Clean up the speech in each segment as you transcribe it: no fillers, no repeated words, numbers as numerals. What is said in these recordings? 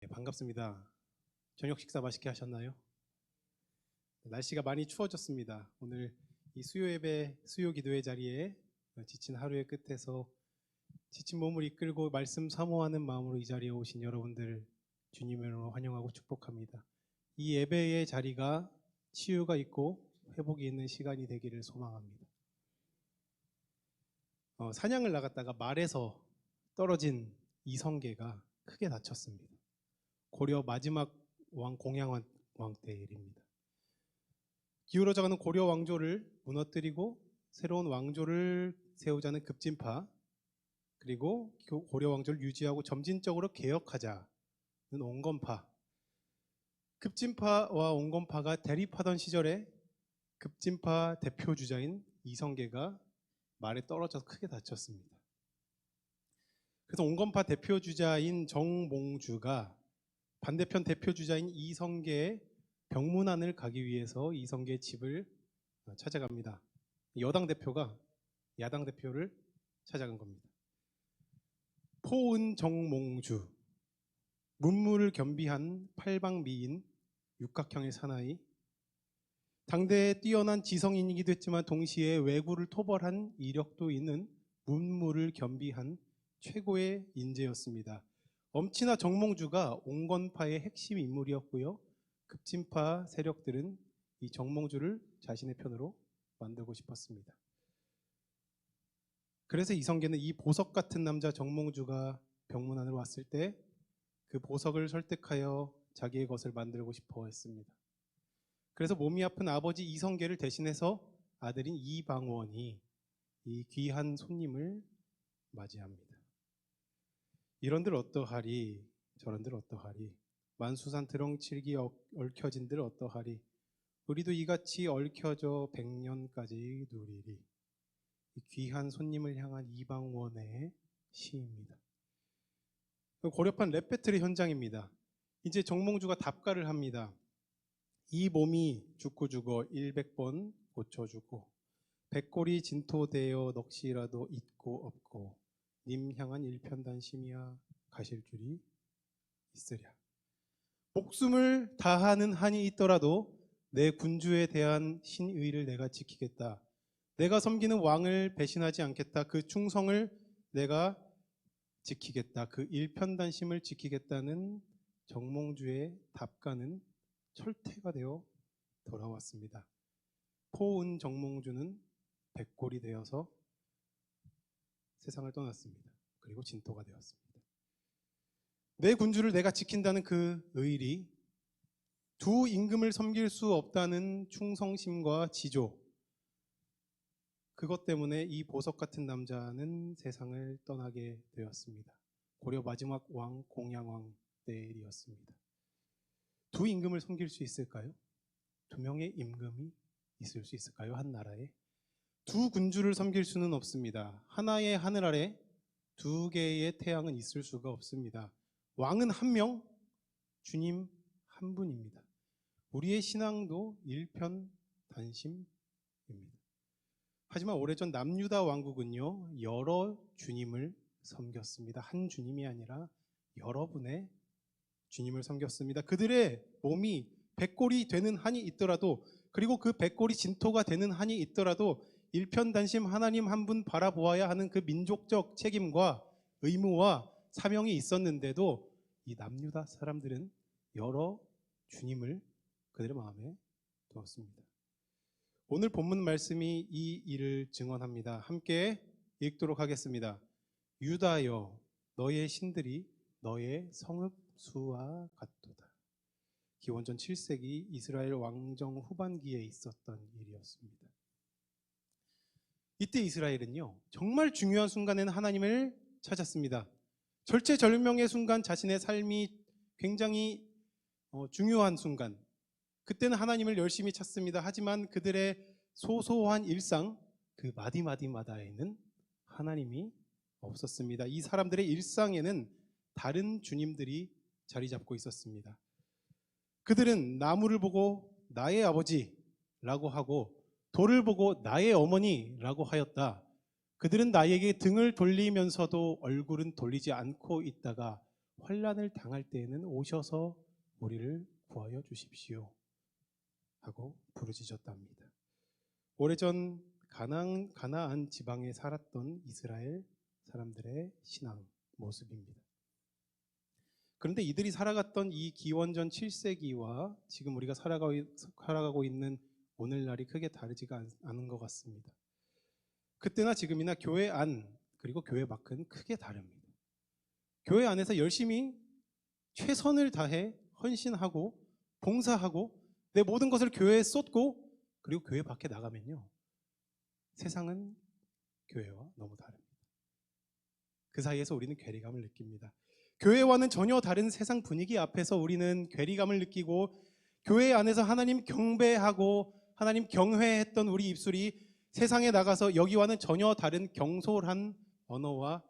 네, 반갑습니다. 저녁 식사 맛있게 하셨나요? 날씨가 많이 추워졌습니다. 오늘 이 수요 예배, 수요 기도의 자리에 지친 하루의 끝에서 지친 몸을 이끌고 말씀 사모하는 마음으로 이 자리에 오신 여러분들 주님으로 환영하고 축복합니다. 이 예배의 자리가 치유가 있고 회복이 있는 시간이 되기를 소망합니다. 사냥을 나갔다가 말에서 떨어진 이성계가 크게 다쳤습니다. 고려 마지막 왕 공양왕 때 일입니다. 기울어져가는 고려 왕조를 무너뜨리고 새로운 왕조를 세우자는 급진파, 그리고 고려 왕조를 유지하고 점진적으로 개혁하자는 온건파, 급진파와 온건파가 대립하던 시절에 급진파 대표 주자인 이성계가 말에 떨어져서 크게 다쳤습니다. 그래서 온건파 대표 주자인 정몽주가 반대편 대표 주자인 이성계의 병문안을 가기 위해서 이성계의 집을 찾아갑니다. 여당 대표가 야당 대표를 찾아간 겁니다. 포은 정몽주, 문무를 겸비한 팔방미인, 육각형의 사나이, 당대에 뛰어난 지성인이기도 했지만 동시에 왜구를 토벌한 이력도 있는 문무를 겸비한 최고의 인재였습니다. 엄친아 정몽주가 온건파의 핵심 인물이었고요. 급진파 세력들은 이 정몽주를 자신의 편으로 만들고 싶었습니다. 그래서 이성계는 이 보석 같은 남자 정몽주가 병문안으로 왔을 때 그 보석을 설득하여 자기의 것을 만들고 싶어 했습니다. 그래서 몸이 아픈 아버지 이성계를 대신해서 아들인 이방원이 이 귀한 손님을 맞이합니다. 이런들 어떠하리, 저런들 어떠하리, 만수산 드렁칠기 얽혀진들 어떠하리, 우리도 이같이 얽혀져 100년까지 누리리. 이 귀한 손님을 향한 이방원의 시입니다. 고려판 랩배틀의 현장입니다. 이제 정몽주가 답가를 합니다. 이 몸이 죽고 죽어 100번 고쳐주고 백골이 진토되어 넋이라도 있고 없고 님 향한 일편단심이야 가실 줄이 있으랴. 목숨을 다하는 한이 있더라도 내 군주에 대한 신의를 내가 지키겠다. 내가 섬기는 왕을 배신하지 않겠다. 그 충성을 내가 지키겠다. 그 일편단심을 지키겠다는 정몽주의 답가는 철퇴가 되어 돌아왔습니다. 포은 정몽주는 백골이 되어서 세상을 떠났습니다. 그리고 진토가 되었습니다. 내 군주를 내가 지킨다는 그 의리, 두 임금을 섬길 수 없다는 충성심과 지조, 그것 때문에 이 보석 같은 남자는 세상을 떠나게 되었습니다. 고려 마지막 왕 공양왕 때 일이었습니다. 두 임금을 섬길 수 있을까요? 두 명의 임금이 있을 수 있을까요? 한 나라에? 두 군주를 섬길 수는 없습니다. 하나의 하늘 아래 두 개의 태양은 있을 수가 없습니다. 왕은 한 명, 주님 한 분입니다. 우리의 신앙도 일편단심입니다. 하지만 오래전 남유다 왕국은요, 여러 주님을 섬겼습니다. 한 주님이 아니라 여러분의 주님을 섬겼습니다. 그들의 몸이 백골이 되는 한이 있더라도, 그리고 그 백골이 진토가 되는 한이 있더라도 일편단심 하나님 한 분 바라보아야 하는 그 민족적 책임과 의무와 사명이 있었는데도 이 남유다 사람들은 여러 주님을 그들의 마음에 두었습니다. 오늘 본문 말씀이 이 일을 증언합니다. 함께 읽도록 하겠습니다. 유다여, 너의 신들이 너의 성읍수와 같도다. 기원전 7세기 이스라엘 왕정 후반기에 있었던 일이었습니다. 이때 이스라엘은요, 정말 중요한 순간에는 하나님을 찾았습니다. 절체절명의 순간, 자신의 삶이 굉장히 중요한 순간, 그때는 하나님을 열심히 찾습니다. 하지만 그들의 소소한 일상, 그 마디마디마다에는 하나님이 없었습니다. 이 사람들의 일상에는 다른 주님들이 자리 잡고 있었습니다. 그들은 나무를 보고 나의 아버지라고 하고 돌을 보고 나의 어머니라고 하였다. 그들은 나에게 등을 돌리면서도 얼굴은 돌리지 않고 있다가 환난을 당할 때에는 오셔서 우리를 구하여 주십시오 하고 부르짖었답니다. 오래전 가나안 지방에 살았던 이스라엘 사람들의 신앙 모습입니다. 그런데 이들이 살아갔던 이 기원전 7세기와 지금 우리가 살아가고 있는 오늘날이 크게 다르지가 않은 것 같습니다. 그때나 지금이나 교회 안 그리고 교회 밖은 크게 다릅니다. 교회 안에서 열심히 최선을 다해 헌신하고 봉사하고 내 모든 것을 교회에 쏟고 그리고 교회 밖에 나가면요, 세상은 교회와 너무 다릅니다. 그 사이에서 우리는 괴리감을 느낍니다. 교회와는 전혀 다른 세상 분위기 앞에서 우리는 괴리감을 느끼고 교회 안에서 하나님 경배하고 하나님 경회했던 우리 입술이 세상에 나가서 여기와는 전혀 다른 경솔한 언어와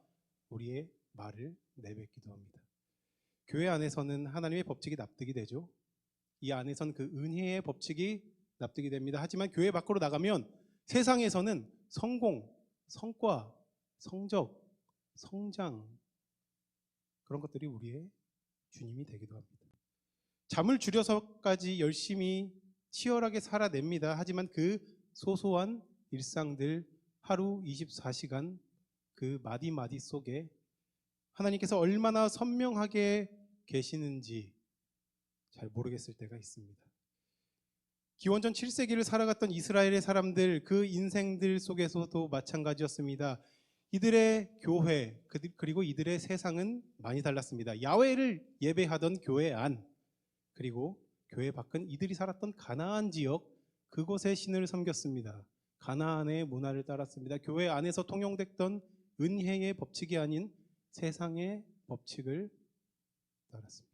우리의 말을 내뱉기도 합니다. 교회 안에서는 하나님의 법칙이 납득이 되죠. 이 안에서는 그 은혜의 법칙이 납득이 됩니다. 하지만 교회 밖으로 나가면 세상에서는 성공, 성과, 성적, 성장, 그런 것들이 우리의 주님이 되기도 합니다. 잠을 줄여서까지 열심히 치열하게 살아냅니다. 하지만 그 소소한 일상들, 하루 24시간 그 마디마디 속에 하나님께서 얼마나 선명하게 계시는지 잘 모르겠을 때가 있습니다. 기원전 7세기를 살아갔던 이스라엘의 사람들, 그 인생들 속에서도 마찬가지였습니다. 이들의 교회 그리고 이들의 세상은 많이 달랐습니다. 야훼를 예배하던 교회 안 그리고 교회 밖은 이들이 살았던 가나안 지역, 그곳의 신을 섬겼습니다. 가나안의 문화를 따랐습니다. 교회 안에서 통용됐던 은혜의 법칙이 아닌 세상의 법칙을 따랐습니다.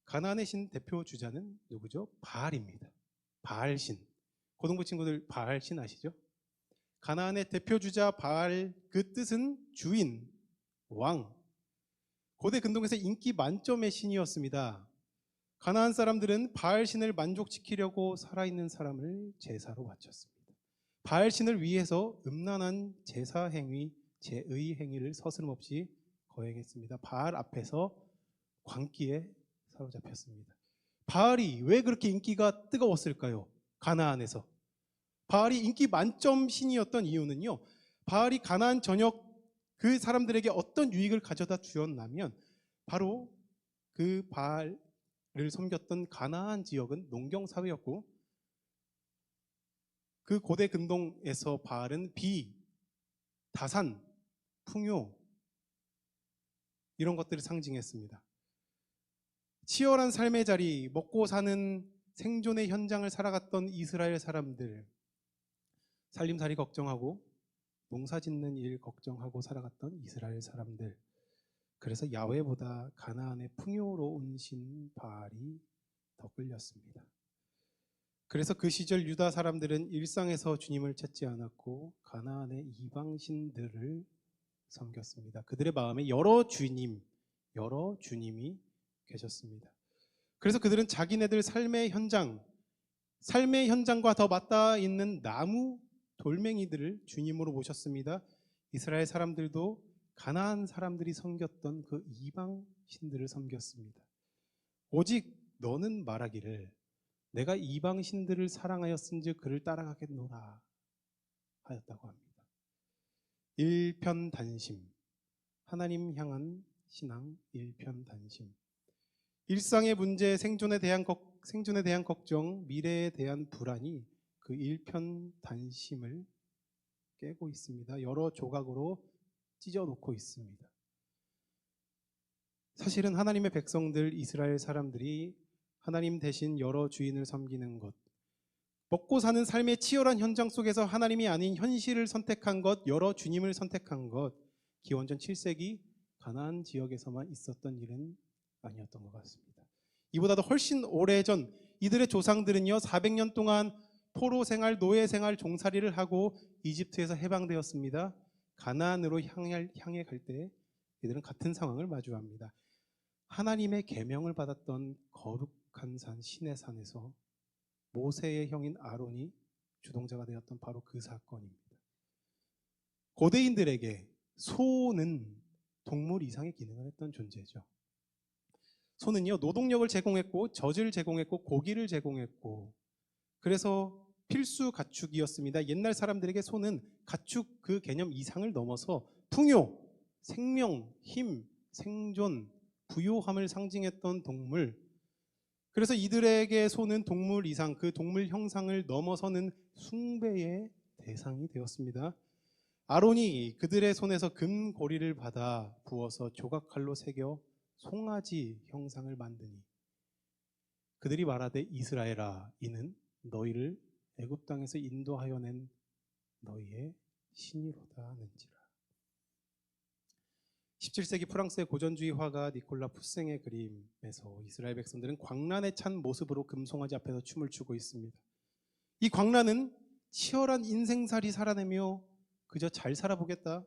가나안의 신 대표 주자는 누구죠? 바알입니다. 바알신. 고등부 친구들 바알신 아시죠? 가나안의 대표 주자 바알, 그 뜻은 주인, 왕. 고대 근동에서 인기 만점의 신이었습니다. 가나안 사람들은 바알 신을 만족시키려고 살아있는 사람을 제사로 바쳤습니다. 바알 신을 위해서 음란한 제사 행위, 제의 행위를 서슴없이 거행했습니다. 바알 앞에서 광기에 사로잡혔습니다. 바알이 왜 그렇게 인기가 뜨거웠을까요? 가나안에서. 바알이 인기 만점 신이었던 이유는요, 바알이 가나안 전역 그 사람들에게 어떤 유익을 가져다 주었냐면 바로 그 바알을 섬겼던 가나안 지역은 농경사회였고 그 고대 근동에서 바알은 비, 다산, 풍요 이런 것들을 상징했습니다. 치열한 삶의 자리, 먹고 사는 생존의 현장을 살아갔던 이스라엘 사람들, 살림살이 걱정하고 농사 짓는 일 걱정하고 살아갔던 이스라엘 사람들, 그래서 야훼보다 가나안의 풍요로운 신 바알이 더 끌렸습니다. 그래서 그 시절 유다 사람들은 일상에서 주님을 찾지 않았고 가나안의 이방 신들을 섬겼습니다. 그들의 마음에 여러 주님이 계셨습니다. 그래서 그들은 자기네들 삶의 현장과 더 맞닿아 있는 나무 돌멩이들을 주님으로 모셨습니다. 이스라엘 사람들도 가나안 사람들이 섬겼던 그 이방 신들을 섬겼습니다. 오직 너는 말하기를 내가 이방 신들을 사랑하였은즉 그를 따라가겠노라 하였다고 합니다. 일편단심, 하나님 향한 신앙 일편단심. 일상의 문제, 생존에 대한 걱정, 미래에 대한 불안이 그 일편단심을 깨고 있습니다. 여러 조각으로 찢어놓고 있습니다. 사실은 하나님의 백성들, 이스라엘 사람들이 하나님 대신 여러 주인을 섬기는 것, 먹고 사는 삶의 치열한 현장 속에서 하나님이 아닌 현실을 선택한 것, 여러 주님을 선택한 것, 기원전 7세기 가나안 지역에서만 있었던 일은 아니었던 것 같습니다. 이보다도 훨씬 오래전 이들의 조상들은요, 400년 동안 포로 생활, 노예 생활, 종살이를 하고 이집트에서 해방되었습니다. 가나안으로 향해 갈 때 이들은 같은 상황을 마주합니다. 하나님의 계명을 받았던 거룩한 산 시내산에서 모세의 형인 아론이 주동자가 되었던 바로 그 사건입니다. 고대인들에게 소는 동물 이상의 기능을 했던 존재죠. 소는요, 노동력을 제공했고 젖을 제공했고 고기를 제공했고, 그래서 필수 가축이었습니다. 옛날 사람들에게 소는 가축 그 개념 이상을 넘어서 풍요, 생명, 힘, 생존, 부요함을 상징했던 동물. 그래서 이들에게 소는 동물 이상, 그 동물 형상을 넘어서는 숭배의 대상이 되었습니다. 아론이 그들의 손에서 금고리를 받아 부어서 조각칼로 새겨 송아지 형상을 만드니 그들이 말하되 이스라엘아, 이는 너희를 애굽 땅에서 인도하여 낸 너희의 신이로다 하는지라. 17세기 프랑스의 고전주의 화가 니콜라 푸생의 그림에서 이스라엘 백성들은 광란에 찬 모습으로 금송아지 앞에서 춤을 추고 있습니다. 이 광란은 치열한 인생살이 살아내며 그저 잘 살아보겠다,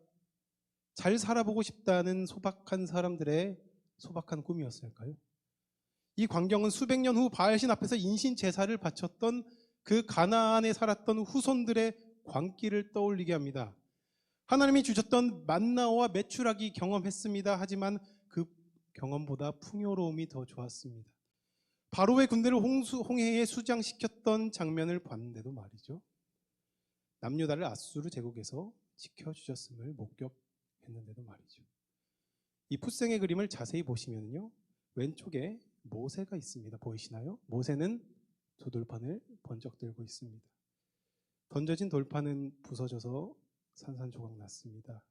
잘 살아보고 싶다는 소박한 사람들의 소박한 꿈이었을까요? 이 광경은 수백 년 후 바알신 앞에서 인신 제사를 바쳤던 그 가나안에 살았던 후손들의 광기를 떠올리게 합니다. 하나님이 주셨던 만나와 메추라기 경험했습니다. 하지만 그 경험보다 풍요로움이 더 좋았습니다. 바로의 군대를 홍해에 수장시켰던 장면을 봤는데도 말이죠, 남유다를 아수르 제국에서 지켜주셨음을 목격했는데도 말이죠. 이 푸생의 그림을 자세히 보시면요, 왼쪽에 모세가 있습니다. 보이시나요? 모세는 두 돌판을 번쩍 들고 있습니다. 던져진 돌판은 부서져서 산산조각 났습니다.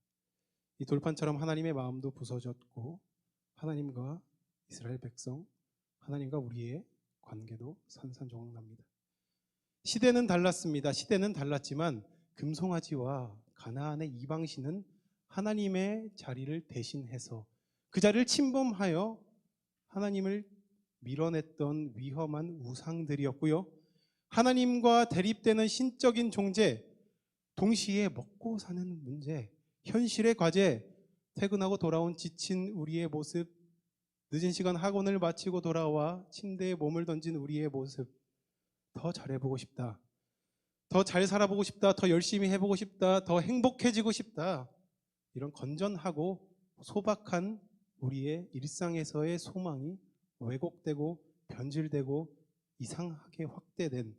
이 돌판처럼 하나님의 마음도 부서졌고 하나님과 이스라엘 백성, 하나님과 우리의 관계도 산산조각 납니다. 시대는 달랐습니다. 시대는 달랐지만 금송아지와 가나안의 이방신은 하나님의 자리를 대신해서 그 자리를 침범하여 하나님을 밀어냈던 위험한 우상들이었고요, 하나님과 대립되는 신적인 존재, 동시에 먹고 사는 문제, 현실의 과제, 퇴근하고 돌아온 지친 우리의 모습, 늦은 시간 학원을 마치고 돌아와 침대에 몸을 던진 우리의 모습, 더 잘해보고 싶다, 더 잘 살아보고 싶다, 더 열심히 해보고 싶다, 더 행복해지고 싶다, 이런 건전하고 소박한 우리의 일상에서의 소망이 왜곡되고 변질되고 이상하게 확대된,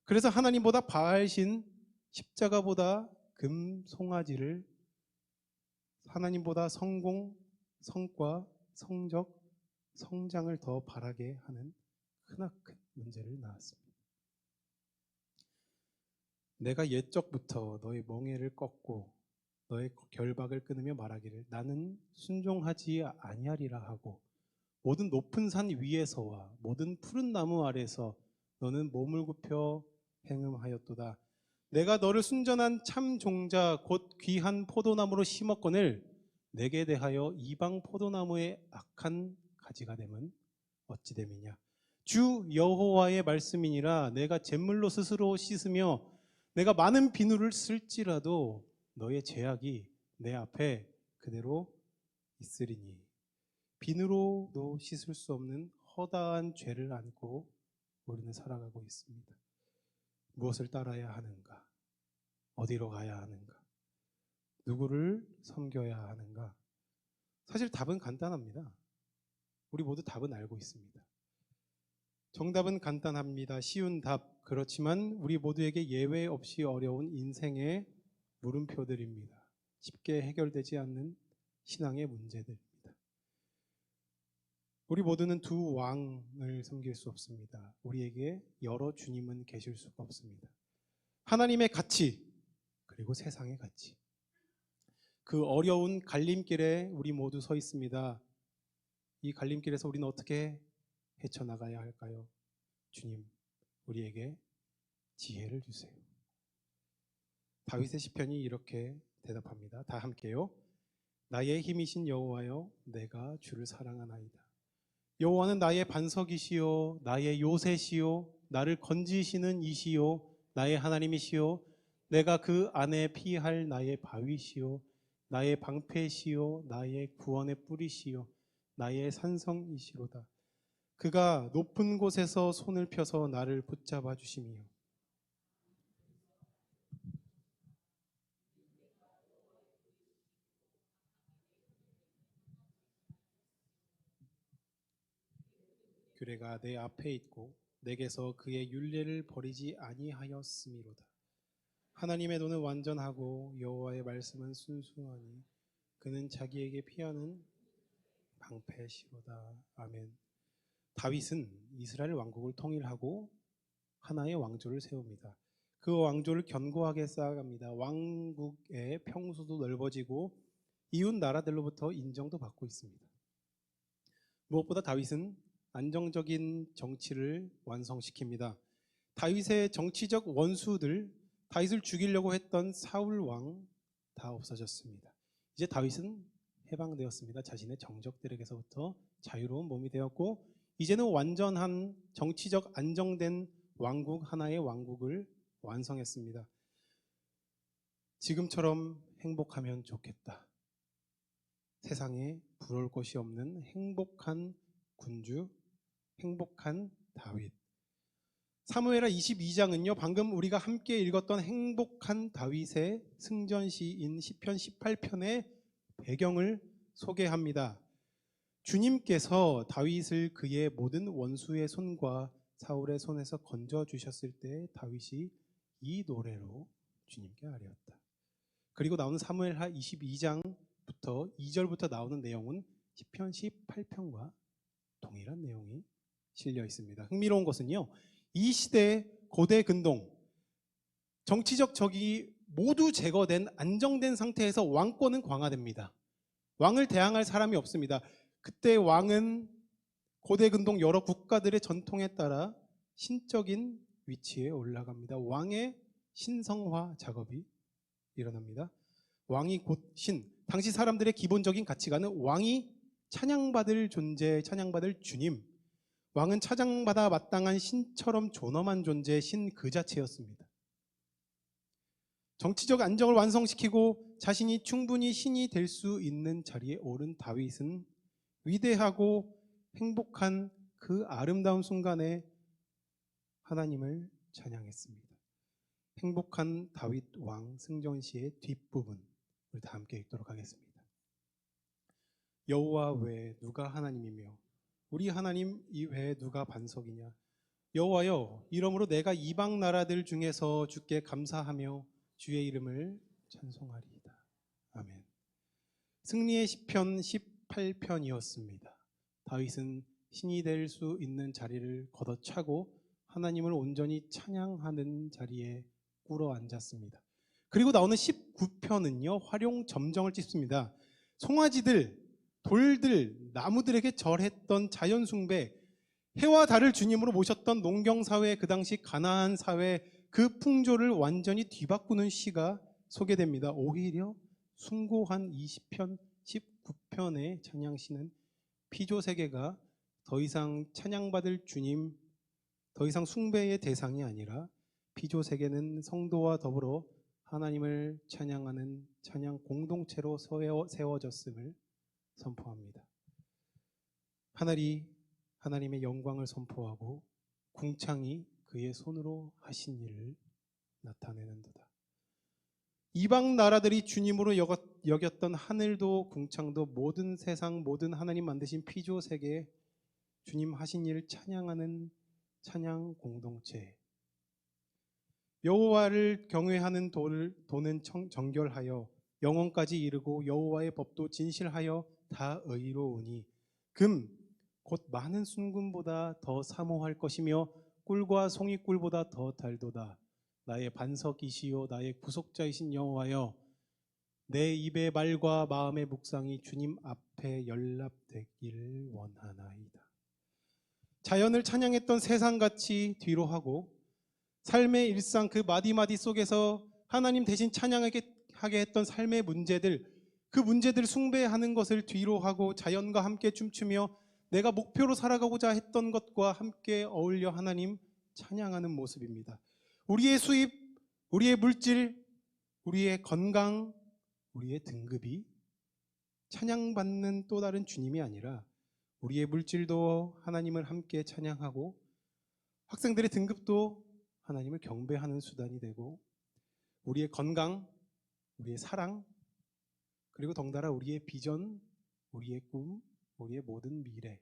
그래서 하나님보다 바알신, 십자가보다 금송아지를, 하나님보다 성공, 성과, 성적, 성장을 더 바라게 하는 크나큰 문제를 낳았습니다. 내가 옛적부터 너의 멍에를 꺾고 너의 결박을 끊으며 말하기를 나는 순종하지 아니하리라 하고 모든 높은 산 위에서와 모든 푸른 나무 아래서 너는 몸을 굽혀 행음하였도다. 내가 너를 순전한 참 종자 곧 귀한 포도나무로 심었거늘 내게 대하여 이방 포도나무의 악한 가지가 되면 어찌 됨이냐. 주 여호와의 말씀이니라. 내가 잿물로 스스로 씻으며 내가 많은 비누를 쓸지라도 너의 죄악이 내 앞에 그대로 있으리니. 비누로도 씻을 수 없는 허다한 죄를 안고 우리는 살아가고 있습니다. 무엇을 따라야 하는가? 어디로 가야 하는가? 누구를 섬겨야 하는가? 사실 답은 간단합니다. 우리 모두 답은 알고 있습니다. 정답은 간단합니다. 쉬운 답. 그렇지만 우리 모두에게 예외 없이 어려운 인생의 물음표들입니다. 쉽게 해결되지 않는 신앙의 문제들입니다. 우리 모두는 두 왕을 섬길 수 없습니다. 우리에게 여러 주님은 계실 수가 없습니다. 하나님의 가치 그리고 세상의 가치. 그 어려운 갈림길에 우리 모두 서 있습니다. 이 갈림길에서 우리는 어떻게 헤쳐나가야 할까요? 주님, 우리에게 지혜를 주세요. 다윗의 시편이 이렇게 대답합니다. 다 함께요. 나의 힘이신 여호와여, 내가 주를 사랑하나이다. 여호와는 나의 반석이시요 나의 요새시요 나를 건지시는 이시요 나의 하나님이시요 내가 그 안에 피할 나의 바위시요 나의 방패시요 나의 구원의 뿌리시요 나의 산성이시로다. 그가 높은 곳에서 손을 펴서 나를 붙잡아 주시며 규례가 내 앞에 있고 내게서 그의 율례를 버리지 아니하였음이로다. 하나님의 도는 완전하고 여호와의 말씀은 순수하니 그는 자기에게 피하는 방패시로다. 아멘. 다윗은 이스라엘 왕국을 통일하고 하나의 왕조를 세웁니다. 그 왕조를 견고하게 쌓아갑니다. 왕국의 평수도 넓어지고 이웃 나라들로부터 인정도 받고 있습니다. 무엇보다 다윗은 안정적인 정치를 완성시킵니다. 다윗의 정치적 원수들, 다윗을 죽이려고 했던 사울 왕 다 없어졌습니다. 이제 다윗은 해방되었습니다. 자신의 정적들에게서부터 자유로운 몸이 되었고 이제는 완전한 정치적 안정된 왕국, 하나의 왕국을 완성했습니다. 지금처럼 행복하면 좋겠다. 세상에 부러울 것이 없는 행복한 군주, 행복한 다윗. 사무엘하 22장은요, 방금 우리가 함께 읽었던 행복한 다윗의 승전시인 시편 18편의 배경을 소개합니다. 주님께서 다윗을 그의 모든 원수의 손과 사울의 손에서 건져주셨을 때 다윗이 이 노래로 주님께 아뢰었다. 그리고 나오는 사무엘하 22장부터 2절부터 나오는 내용은 시편 18편과 동일한 내용이 실려 있습니다. 흥미로운 것은요, 이 시대의 고대 근동, 정치적 적이 모두 제거된 안정된 상태에서 왕권은 강화됩니다. 왕을 대항할 사람이 없습니다. 그때 왕은 고대 근동 여러 국가들의 전통에 따라 신적인 위치에 올라갑니다. 왕의 신성화 작업이 일어납니다. 왕이 곧 신, 당시 사람들의 기본적인 가치관은 왕이 찬양받을 존재, 찬양받을 주님, 왕은 찬양받아 마땅한 신처럼 존엄한 존재, 신 그 자체였습니다. 정치적 안정을 완성시키고 자신이 충분히 신이 될 수 있는 자리에 오른 다윗은 위대하고 행복한 그 아름다운 순간에 하나님을 찬양했습니다. 행복한 다윗 왕 승전시의 뒷부분 우리 다 함께 읽도록 하겠습니다. 여호와 외에 누가 하나님이며 우리 하나님 이외에 누가 반석이냐. 여호와여, 이러므로 내가 이방 나라들 중에서 주께 감사하며 주의 이름을 찬송하리이다. 아멘. 승리의 시편 18편이었습니다. 다윗은 신이 될 수 있는 자리를 걷어차고 하나님을 온전히 찬양하는 자리에 꿇어 앉았습니다. 그리고 나오는 19편은요, 활용 점정을 찝습니다. 송아지들, 돌들, 나무들에게 절했던 자연숭배, 해와 달을 주님으로 모셨던 농경사회, 그 당시 가나안 사회, 그 풍조를 완전히 뒤바꾸는 시가 소개됩니다. 오히려 숭고한 20편, 19편의 찬양시는 피조세계가 더 이상 찬양받을 주님, 더 이상 숭배의 대상이 아니라 피조세계는 성도와 더불어 하나님을 찬양하는 찬양 공동체로 세워졌음을 선포합니다. 하늘이 하나님의 영광을 선포하고 궁창이 그의 손으로 하신 일을 나타내는도다. 이방 나라들이 주님으로 여겼던 하늘도 궁창도 모든 세상 모든 하나님 만드신 피조세계 주님 하신 일을 찬양하는 찬양 공동체. 여호와를 경외하는 도는 정결하여 영원까지 이르고 여호와의 법도 진실하여 다 의로우니 금 곧 많은 순금보다 더 사모할 것이며 꿀과 송이꿀보다 더 달도다. 나의 반석이시요 나의 구속자이신 여호와여, 내 입의 말과 마음의 묵상이 주님 앞에 연락되기를 원하나이다. 자연을 찬양했던 세상같이 뒤로 하고 삶의 일상 그 마디마디 속에서 하나님 대신 찬양하게 했던 삶의 문제들, 그 문제들을 숭배하는 것을 뒤로 하고 자연과 함께 춤추며 내가 목표로 살아가고자 했던 것과 함께 어울려 하나님 찬양하는 모습입니다. 우리의 수입, 우리의 물질, 우리의 건강, 우리의 등급이 찬양받는 또 다른 주님이 아니라 우리의 물질도 하나님을 함께 찬양하고 학생들의 등급도 하나님을 경배하는 수단이 되고 우리의 건강, 우리의 사랑, 그리고 덩달아 우리의 비전, 우리의 꿈, 우리의 모든 미래,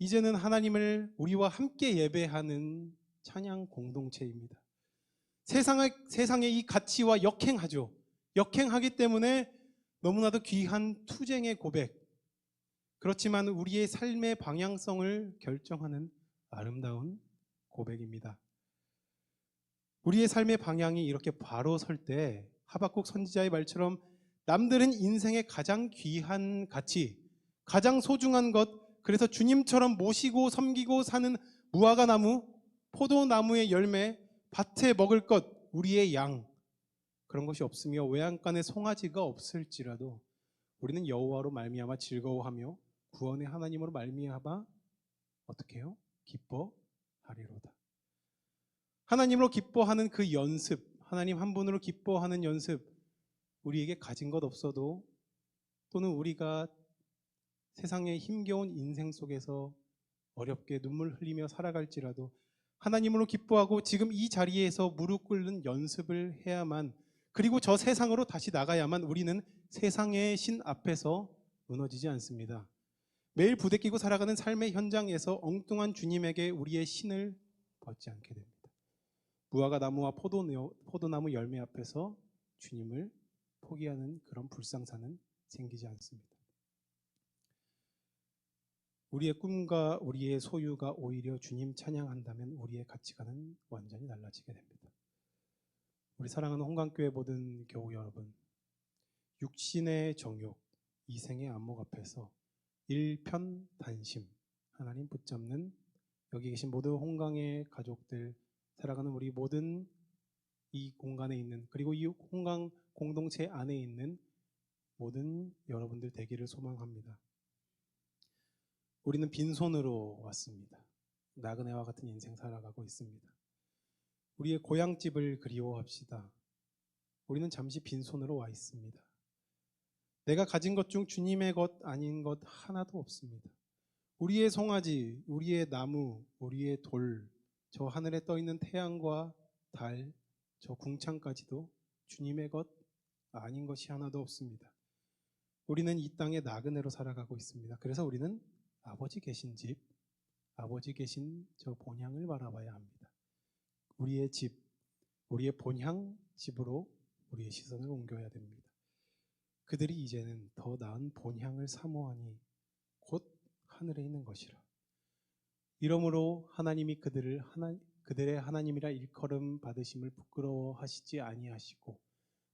이제는 하나님을 우리와 함께 예배하는 찬양 공동체입니다. 세상의 이 가치와 역행하죠. 역행하기 때문에 너무나도 귀한 투쟁의 고백, 그렇지만 우리의 삶의 방향성을 결정하는 아름다운 고백입니다. 우리의 삶의 방향이 이렇게 바로 설 때 하박국 선지자의 말처럼 남들은 인생의 가장 귀한 가치, 가장 소중한 것, 그래서 주님처럼 모시고 섬기고 사는 무화과 나무, 포도나무의 열매, 밭에 먹을 것, 우리의 양, 그런 것이 없으며 외양간에 송아지가 없을지라도 우리는 여호와로 말미암아 즐거워하며 구원의 하나님으로 말미암아 어떻게 해요? 기뻐하리로다. 하나님으로 기뻐하는 그 연습, 하나님 한 분으로 기뻐하는 연습, 우리에게 가진 것 없어도 또는 우리가 세상의 힘겨운 인생 속에서 어렵게 눈물 흘리며 살아갈지라도 하나님으로 기뻐하고 지금 이 자리에서 무릎 꿇는 연습을 해야만, 그리고 저 세상으로 다시 나가야만 우리는 세상의 신 앞에서 무너지지 않습니다. 매일 부대끼고 살아가는 삶의 현장에서 엉뚱한 주님에게 우리의 신을 벗지 않게 됩니다. 무화과 나무와 포도나무 열매 앞에서 주님을 포기하는 그런 불상사는 생기지 않습니다. 우리의 꿈과 우리의 소유가 오히려 주님 찬양한다면 우리의 가치관은 완전히 달라지게 됩니다. 우리 사랑하는 홍강교회 모든 교우 여러분, 육신의 정욕, 이생의 안목 앞에서 일편단심, 하나님 붙잡는 여기 계신 모든 홍강의 가족들, 살아가는 우리 모든 이 공간에 있는, 그리고 이 홍강 공동체 안에 있는 모든 여러분들 되기를 소망합니다. 우리는 빈손으로 왔습니다. 나그네와 같은 인생 살아가고 있습니다. 우리의 고향집을 그리워합시다. 우리는 잠시 빈손으로 와 있습니다. 내가 가진 것 중 주님의 것 아닌 것 하나도 없습니다. 우리의 송아지, 우리의 나무, 우리의 돌, 저 하늘에 떠 있는 태양과 달, 저 궁창까지도 주님의 것 아닌 것이 하나도 없습니다. 우리는 이 땅에 나그네로 살아가고 있습니다. 그래서 우리는 아버지 계신 집, 아버지 계신 저 본향을 바라봐야 합니다. 우리의 집, 우리의 본향 집으로 우리의 시선을 옮겨야 됩니다. 그들이 이제는 더 나은 본향을 사모하니 곧 하늘에 있는 것이라. 이러므로 하나님이 그들의 하나님이라 일컬음 받으심을 부끄러워하시지 아니하시고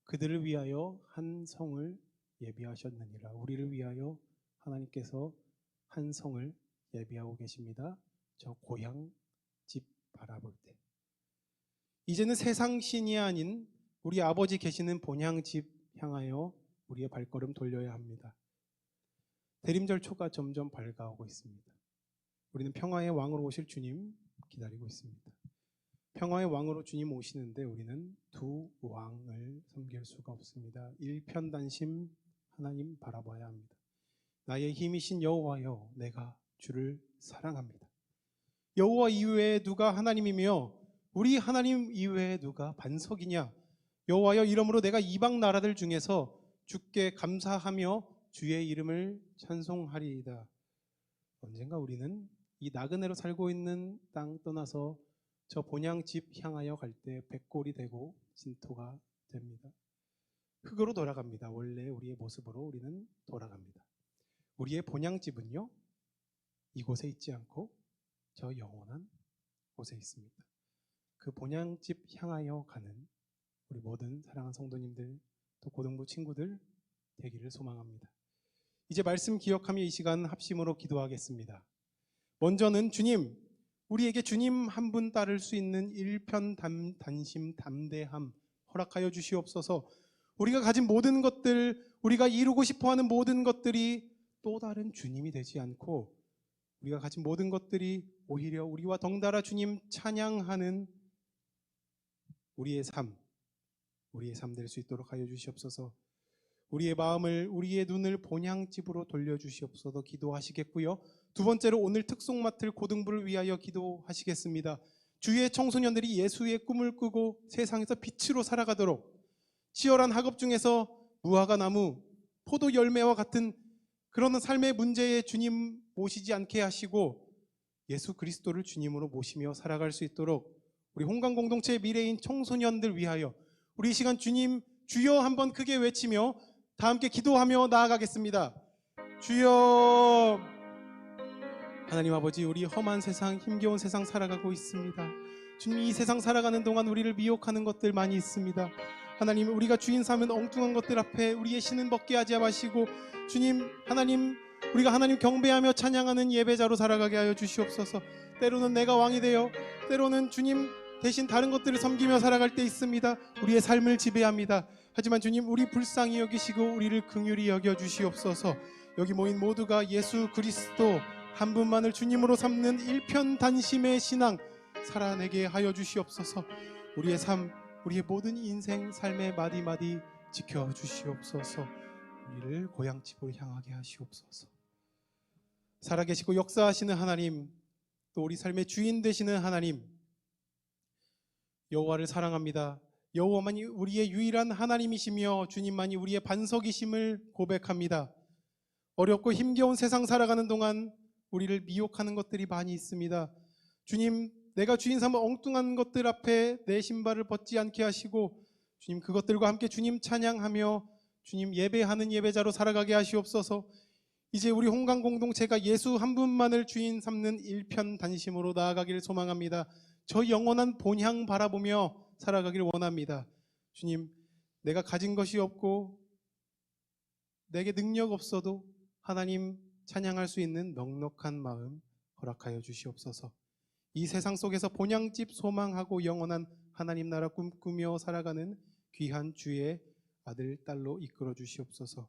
그들을 위하여 한 성을 예비하셨느니라. 우리를 위하여 하나님께서 한 성을 예비하고 계십니다. 저 고향 집 바라볼 때 이제는 세상 신이 아닌 우리 아버지 계시는 본향 집 향하여 우리의 발걸음 돌려야 합니다. 대림절초가 점점 밝아오고 있습니다. 우리는 평화의 왕으로 오실 주님 기다리고 있습니다. 평화의 왕으로 주님 오시는데 우리는 두 왕을 섬길 수가 없습니다. 일편단심 하나님 바라봐야 합니다. 나의 힘이신 여호와여, 내가 주를 사랑합니다. 여호와 이외에 누가 하나님이며 우리 하나님 이외에 누가 반석이냐? 여호와여, 이러므로 내가 이방 나라들 중에서 주께 감사하며 주의 이름을 찬송하리이다. 언젠가 우리는 이 나그네로 살고 있는 땅 떠나서 저 본향집 향하여 갈 때 백골이 되고 진토가 됩니다. 흙으로 돌아갑니다. 원래 우리의 모습으로 우리는 돌아갑니다. 우리의 본향집은요, 이곳에 있지 않고 저 영원한 곳에 있습니다. 그 본향집 향하여 가는 우리 모든 사랑하는 성도님들, 또 고등부 친구들 되기를 소망합니다. 이제 말씀 기억하며 이 시간 합심으로 기도하겠습니다. 먼저는 주님, 우리에게 주님 한 분 따를 수 있는 일편단심 담대함 허락하여 주시옵소서. 우리가 가진 모든 것들, 우리가 이루고 싶어하는 모든 것들이 또 다른 주님이 되지 않고 우리가 가진 모든 것들이 오히려 우리와 덩달아 주님 찬양하는 우리의 삶 될 수 있도록 하여 주시옵소서. 우리의 마음을, 우리의 눈을 본향집으로 돌려주시옵소서 기도하시겠고요. 두 번째로 오늘 특송 맡을 고등부를 위하여 기도하시겠습니다. 주위의 청소년들이 예수의 꿈을 꾸고 세상에서 빛으로 살아가도록 치열한 학업 중에서 무화과 나무, 포도 열매와 같은 그런 삶의 문제에 주님 모시지 않게 하시고 예수 그리스도를 주님으로 모시며 살아갈 수 있도록 우리 홍강 공동체의 미래인 청소년들 위하여 우리 이 시간 주님 주여 한번 크게 외치며 다 함께 기도하며 나아가겠습니다. 주여. 하나님 아버지, 우리 험한 세상, 힘겨운 세상 살아가고 있습니다. 주님, 이 세상 살아가는 동안 우리를 미혹하는 것들 많이 있습니다. 하나님, 우리가 주인 삼은 엉뚱한 것들 앞에 우리의 신은 벗게 하지 마시고 주님, 하나님, 우리가 하나님 경배하며 찬양하는 예배자로 살아가게 하여 주시옵소서. 때로는 내가 왕이 되어 때로는 주님 대신 다른 것들을 섬기며 살아갈 때 있습니다. 우리의 삶을 지배합니다. 하지만 주님, 우리 불쌍히 여기시고 우리를 긍휼히 여겨 주시옵소서. 여기 모인 모두가 예수 그리스도 한 분만을 주님으로 삼는 일편단심의 신앙 살아내게 하여 주시옵소서. 우리의 삶, 우리의 모든 인생 삶의 마디마디 지켜주시옵소서. 우리를 고향집으로 향하게 하시옵소서. 살아계시고 역사하시는 하나님, 또 우리 삶의 주인 되시는 하나님, 여호와를 사랑합니다. 여호와만이 우리의 유일한 하나님이시며 주님만이 우리의 반석이심을 고백합니다. 어렵고 힘겨운 세상 살아가는 동안 우리를 미혹하는 것들이 많이 있습니다. 주님, 내가 주인 삼은 엉뚱한 것들 앞에 내 신발을 벗지 않게 하시고 주님, 그것들과 함께 주님 찬양하며 주님 예배하는 예배자로 살아가게 하시옵소서. 이제 우리 홍강 공동체가 예수 한 분만을 주인 삼는 일편단심으로 나아가기를 소망합니다. 저 영원한 본향 바라보며 살아가기를 원합니다. 주님, 내가 가진 것이 없고 내게 능력 없어도 하나님 찬양할 수 있는 넉넉한 마음 허락하여 주시옵소서. 이 세상 속에서 본향집 소망하고 영원한 하나님 나라 꿈꾸며 살아가는 귀한 주의 아들, 딸로 이끌어 주시옵소서.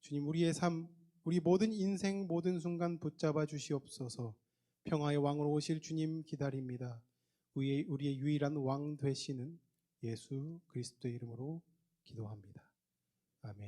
주님, 우리의 삶, 우리 모든 인생 모든 순간 붙잡아 주시옵소서. 평화의 왕으로 오실 주님 기다립니다. 우리의 유일한 왕 되시는 예수 그리스도의 이름으로 기도합니다. 아멘.